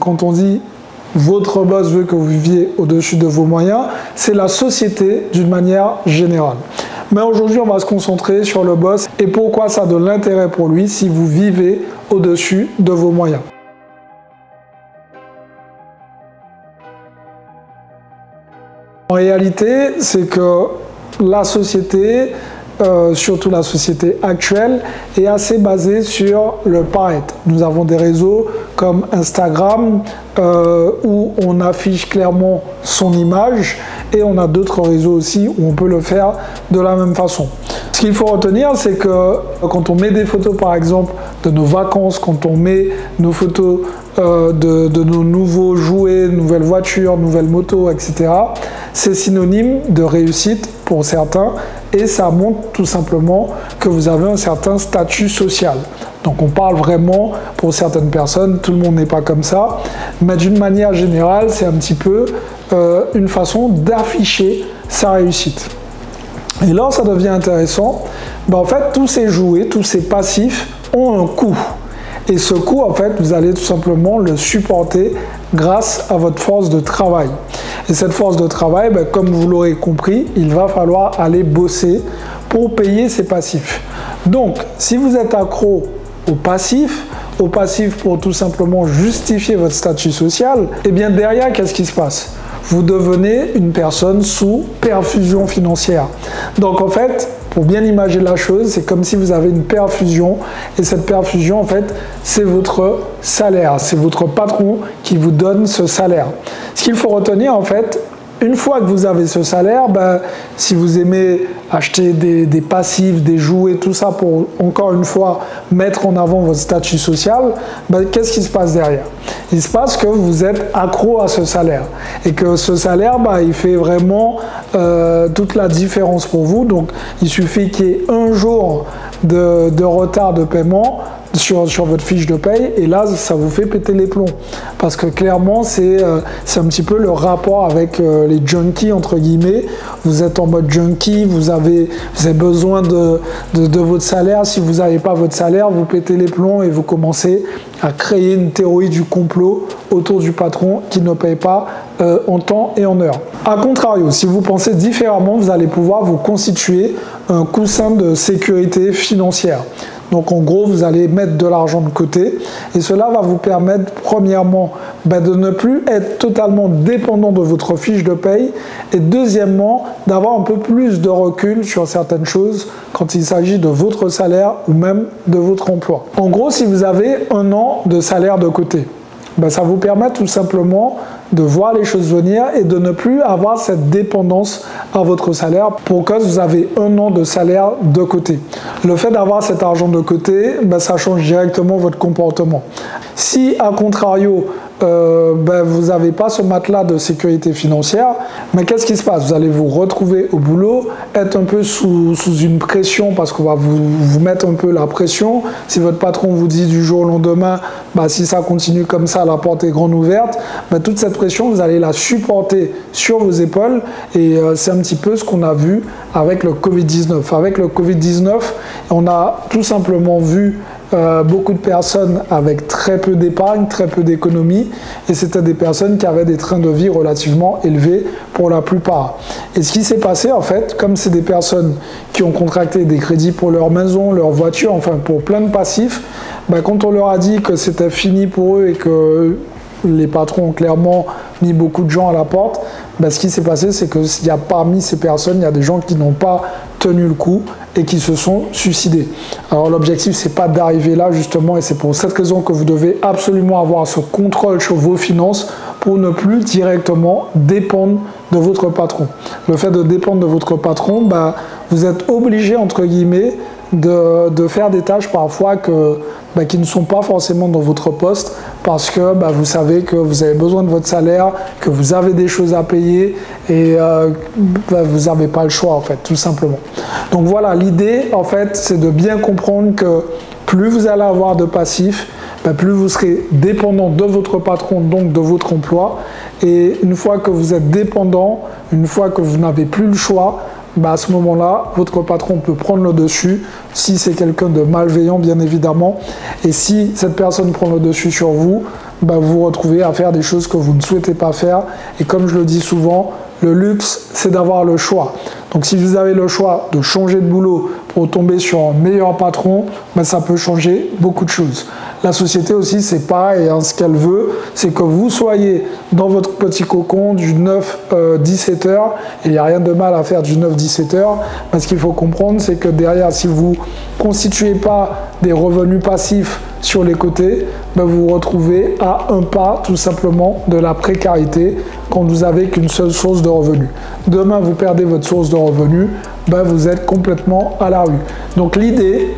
quand on dit votre boss veut que vous viviez au-dessus de vos moyens, c'est la société d'une manière générale. Mais aujourd'hui, on va se concentrer sur le boss et pourquoi ça a de l'intérêt pour lui si vous vivez au-dessus de vos moyens. En réalité, c'est que la société, surtout la société actuelle, est assez basée sur le paraître. Nous avons des réseaux comme Instagram où on affiche clairement son image et on a d'autres réseaux aussi où on peut le faire de la même façon. Ce qu'il faut retenir, c'est que quand on met des photos par exemple de nos vacances, quand on met nos photos de nos nouveaux jouets, nouvelles voitures, nouvelles motos, etc., c'est synonyme de réussite pour certains et ça montre tout simplement que vous avez un certain statut social. Donc on parle vraiment pour certaines personnes, tout le monde n'est pas comme ça, mais d'une manière générale, c'est un petit peu une façon d'afficher sa réussite. Et là, ça devient intéressant. En fait, tous ces jouets, tous ces passifs ont un coût. Et ce coût, en fait, vous allez tout simplement le supporter grâce à votre force de travail. Et cette force de travail, comme vous l'aurez compris, il va falloir aller bosser pour payer ces passifs. Donc, si vous êtes accro au passif pour tout simplement justifier votre statut social, et bien derrière, qu'est-ce qui se passe? Vous devenez une personne sous perfusion financière. Donc en fait, pour bien imaginer la chose, c'est comme si vous avez une perfusion et cette perfusion, en fait, c'est votre salaire. C'est votre patron qui vous donne ce salaire. Ce qu'il faut retenir, en fait, une fois que vous avez ce salaire, si vous aimez acheter des passifs, des jouets, tout ça pour, encore une fois, mettre en avant votre statut social, qu'est-ce qui se passe derrière? Il se passe que vous êtes accro à ce salaire et que ce salaire, il fait vraiment toute la différence pour vous. Donc, il suffit qu'il y ait un jour de retard de paiement sur votre fiche de paye et là ça vous fait péter les plombs parce que clairement c'est un petit peu le rapport avec les junkies entre guillemets. Vous êtes en mode junkie, vous avez besoin de votre salaire. Si vous n'avez pas votre salaire, vous pétez les plombs et vous commencez à créer une théorie du complot autour du patron qui ne paye pas en temps et en heure. A contrario, si vous pensez différemment, vous allez pouvoir vous constituer un coussin de sécurité financière. Donc en gros, vous allez mettre de l'argent de côté et cela va vous permettre premièrement de ne plus être totalement dépendant de votre fiche de paye et deuxièmement d'avoir un peu plus de recul sur certaines choses quand il s'agit de votre salaire ou même de votre emploi. En gros, si vous avez un an de salaire de côté, ça vous permet tout simplement de voir les choses venir et de ne plus avoir cette dépendance à votre salaire pour que vous avez un an de salaire de côté. Le fait d'avoir cet argent de côté, ça change directement votre comportement. Si, à contrario, vous n'avez pas ce matelas de sécurité financière, mais qu'est-ce qui se passe? Vous allez vous retrouver au boulot, être un peu sous une pression parce qu'on va vous mettre un peu la pression. Si votre patron vous dit du jour au lendemain, si ça continue comme ça, la porte est grande ouverte, toute cette pression, vous allez la supporter sur vos épaules et c'est un petit peu ce qu'on a vu avec le Covid-19. Avec le Covid-19, on a tout simplement vu beaucoup de personnes avec très peu d'épargne, très peu d'économie et c'était des personnes qui avaient des trains de vie relativement élevés pour la plupart. Et ce qui s'est passé en fait, comme c'est des personnes qui ont contracté des crédits pour leur maison, leur voiture, enfin pour plein de passifs, quand on leur a dit que c'était fini pour eux et que les patrons ont clairement mis beaucoup de gens à la porte, ce qui s'est passé, c'est que parmi ces personnes, il y a des gens qui n'ont pas tenu le coup et qui se sont suicidés. Alors l'objectif, c'est pas d'arriver là justement et c'est pour cette raison que vous devez absolument avoir ce contrôle sur vos finances pour ne plus directement dépendre de votre patron. Le fait de dépendre de votre patron, vous êtes obligé entre guillemets de faire des tâches parfois qui ne sont pas forcément dans votre poste parce que vous savez que vous avez besoin de votre salaire, que vous avez des choses à payer et vous n'avez pas le choix en fait, tout simplement. Donc voilà, l'idée en fait c'est de bien comprendre que plus vous allez avoir de passifs, plus vous serez dépendant de votre patron, donc de votre emploi. Et une fois que vous êtes dépendant, une fois que vous n'avez plus le choix, à ce moment-là, votre patron peut prendre le dessus, si c'est quelqu'un de malveillant, bien évidemment. Et si cette personne prend le dessus sur vous, vous vous retrouvez à faire des choses que vous ne souhaitez pas faire. Et comme je le dis souvent, le luxe, c'est d'avoir le choix. Donc si vous avez le choix de changer de boulot pour tomber sur un meilleur patron, ça peut changer beaucoup de choses. La société aussi, c'est pareil, ce qu'elle veut, c'est que vous soyez dans votre petit cocon du 9-17 heures, et il n'y a rien de mal à faire du 9-17 heures, mais ce qu'il faut comprendre, c'est que derrière, si vous ne constituez pas des revenus passifs sur les côtés, vous vous retrouvez à un pas tout simplement de la précarité quand vous n'avez qu'une seule source de revenus. Demain, vous perdez votre source de revenus, vous êtes complètement à la rue. Donc l'idée,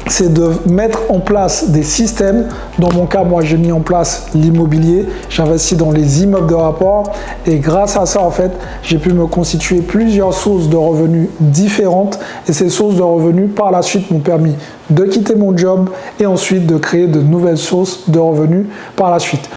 c'est de mettre en place des systèmes. Dans mon cas, moi, j'ai mis en place l'immobilier. J'investis dans les immeubles de rapport. Et grâce à ça, en fait, j'ai pu me constituer plusieurs sources de revenus différentes. Et ces sources de revenus, par la suite, m'ont permis de quitter mon job et ensuite de créer de nouvelles sources de revenus par la suite.